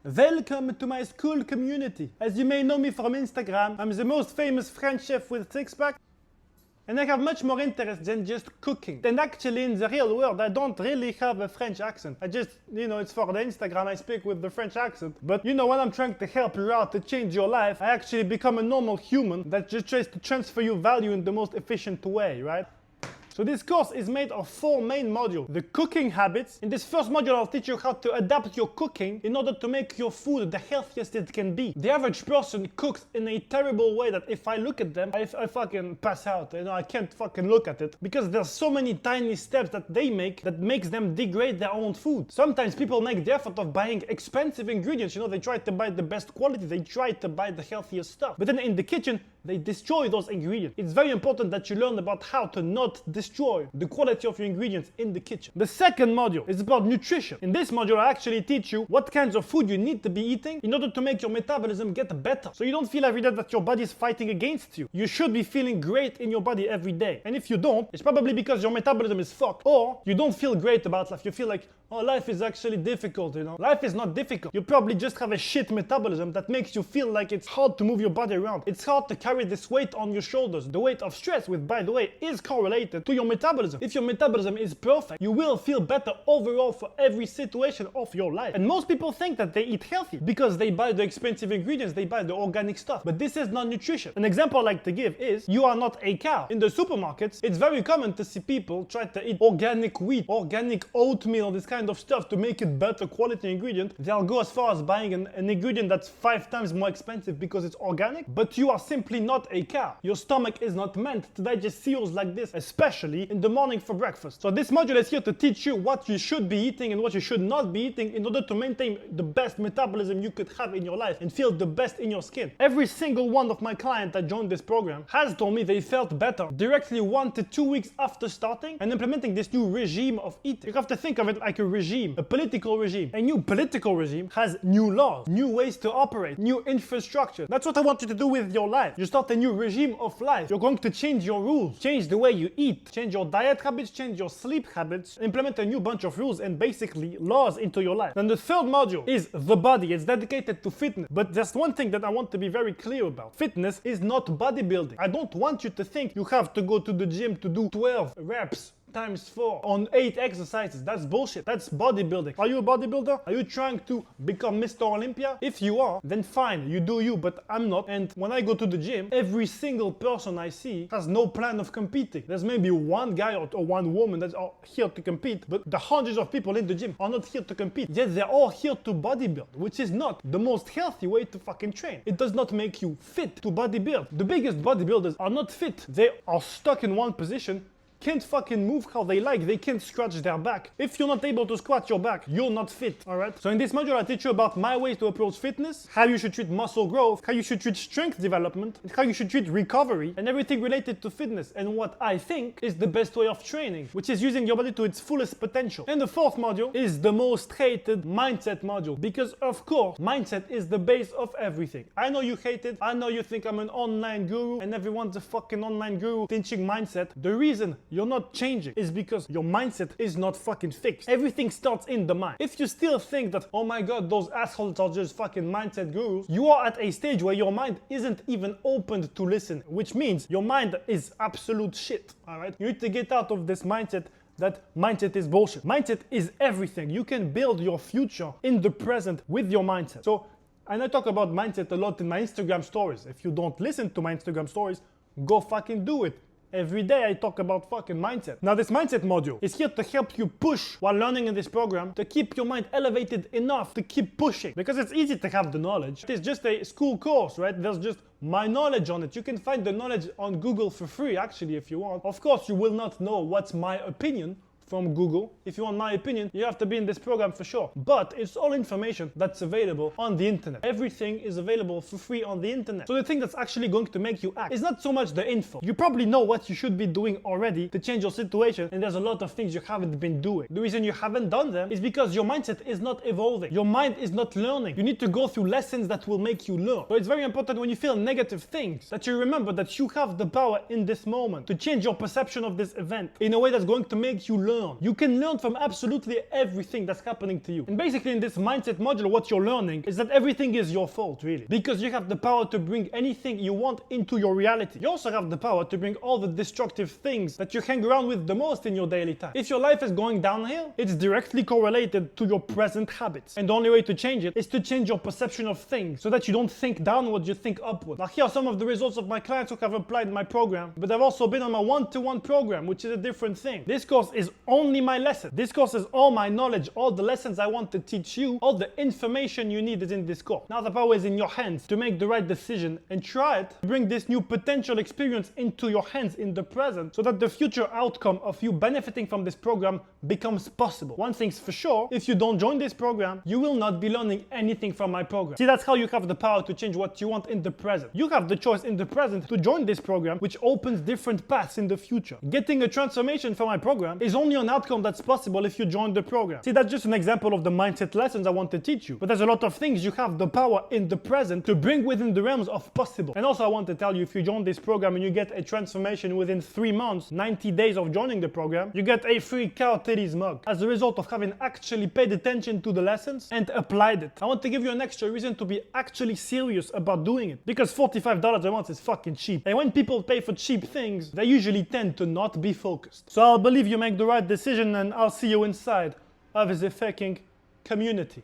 Welcome to my Skool Community. As you may know me from Instagram, I'm the most famous French chef with six-pack. And I have much more interest than just cooking. And actually in the real world, I don't really have a French accent. I just, it's for the Instagram, I speak with the French accent. But when I'm trying to help you out to change your life, I actually become a normal human that just tries to transfer you value in the most efficient way, right? So this course is made of 4 main modules. The cooking habits. In this first module, I'll teach you how to adapt your cooking in order to make your food the healthiest it can be. The average person cooks in a terrible way that if I look at them, I fucking pass out. I can't fucking look at it because there's so many tiny steps that they make that makes them degrade their own food. Sometimes people make the effort of buying expensive ingredients. They try to buy the best quality. They try to buy the healthiest stuff. But then in the kitchen, they destroy those ingredients. It's very important that you learn about how to not destroy the quality of your ingredients in the kitchen. The second module is about nutrition. In this module, I actually teach you what kinds of food you need to be eating in order to make your metabolism get better. So you don't feel every day that your body is fighting against you. You should be feeling great in your body every day. And if you don't, it's probably because your metabolism is fucked. Or you don't feel great about life. You feel like, oh, life is actually difficult, Life is not difficult. You probably just have a shit metabolism that makes you feel like it's hard to move your body around. It's hard to carry this weight on your shoulders. The weight of stress, which by the way is correlated to your metabolism. If your metabolism is perfect, you will feel better overall for every situation of your life. And most people think that they eat healthy because they buy the expensive ingredients, they buy the organic stuff. But this is not nutrition. An example I like to give is, you are not a cow. In the supermarkets, it's very common to see people try to eat organic wheat, organic oatmeal, this kind of stuff to make it better quality ingredient. They'll go as far as buying an ingredient that's 5 times more expensive because it's organic, but you are simply not a cow. Your stomach is not meant to digest cereals like this, especially in the morning for breakfast. So this module is here to teach you what you should be eating and what you should not be eating in order to maintain the best metabolism you could have in your life and feel the best in your skin. Every single one of my clients that joined this program has told me they felt better directly 1 to 2 weeks after starting and implementing this new regime of eating. You have to think of it like a regime, a political regime. A new political regime has new laws, new ways to operate, new infrastructure. That's what I want you to do with your life. You start a new regime of life. You're going to change your rules, change the way you eat, change your diet habits, change your sleep habits, implement a new bunch of rules and basically laws into your life. Then the third module is the body. It's dedicated to fitness. But there's one thing that I want to be very clear about. Fitness is not bodybuilding. I don't want you to think you have to go to the gym to do 12 reps times 4 on 8 exercises. That's bullshit. That's bodybuilding. Are you a bodybuilder? Are you trying to become Mr. Olympia? If you are, then fine, you do you, but I'm not. And when I go to the gym, every single person I see has no plan of competing. There's maybe one guy or one woman that's here to compete, but the hundreds of people in the gym are not here to compete. Yet they're all here to bodybuild, which is not the most healthy way to fucking train. It does not make you fit to bodybuild. The biggest bodybuilders are not fit. They are stuck in one position, can't fucking move how they like. They can't scratch their back. If you're not able to scratch your back, you're not fit, alright? So in this module, I teach you about my way to approach fitness, how you should treat muscle growth, how you should treat strength development, how you should treat recovery, and everything related to fitness, and what I think is the best way of training, which is using your body to its fullest potential. And the fourth module is the most hated mindset module, because of course, mindset is the base of everything. I know you hate it. I know you think I'm an online guru, and everyone's a fucking online guru teaching mindset. The reason you're not changing is because your mindset is not fucking fixed. Everything starts in the mind. If you still think that, oh my god, those assholes are just fucking mindset gurus, you are at a stage where your mind isn't even opened to listen, which means your mind is absolute shit, alright? You need to get out of this mindset that mindset is bullshit. Mindset is everything. You can build your future in the present with your mindset. So, and I talk about mindset a lot in my Instagram stories. If you don't listen to my Instagram stories, go fucking do it. Every day I talk about fucking mindset. Now this mindset module is here to help you push while learning in this program to keep your mind elevated enough to keep pushing. Because it's easy to have the knowledge. It's just a school course, right? There's just my knowledge on it. You can find the knowledge on Google for free actually if you want. Of course you will not know what's my opinion from Google. If you want my opinion, you have to be in this program for sure. But it's all information that's available on the internet. Everything is available for free on the internet. So the thing that's actually going to make you act is not so much the info. You probably know what you should be doing already to change your situation, and there's a lot of things you haven't been doing. The reason you haven't done them is because your mindset is not evolving. Your mind is not learning. You need to go through lessons that will make you learn. So it's very important when you feel negative things that you remember that you have the power in this moment to change your perception of this event in a way that's going to make you learn learn. You can learn from absolutely everything that's happening to you. And basically in this mindset module, what you're learning is that everything is your fault, really. Because you have the power to bring anything you want into your reality. You also have the power to bring all the destructive things that you hang around with the most in your daily time. If your life is going downhill, it's directly correlated to your present habits. And the only way to change it is to change your perception of things so that you don't think downward, you think upward. Now here are some of the results of my clients who have applied my program, but I've also been on my one-to-one program, which is a different thing. This course is only my lesson. This course is all my knowledge, all the lessons I want to teach you, all the information you need is in this course. Now the power is in your hands to make the right decision and try it. Bring this new potential experience into your hands in the present so that the future outcome of you benefiting from this program becomes possible. One thing's for sure, if you don't join this program, you will not be learning anything from my program. See, that's how you have the power to change what you want in the present. You have the choice in the present to join this program, which opens different paths in the future. Getting a transformation from my program is only an outcome that's possible if you join the program. See, that's just an example of the mindset lessons I want to teach you. But there's a lot of things you have the power in the present to bring within the realms of possible. And also I want to tell you, if you join this program and you get a transformation within 3 months, 90 days of joining the program, you get a free cow titties mug as a result of having actually paid attention to the lessons and applied it. I want to give you an extra reason to be actually serious about doing it, because $45 a month is fucking cheap. And when people pay for cheap things, they usually tend to not be focused. So I'll believe you make the right decision, and I'll see you inside of the fucking community.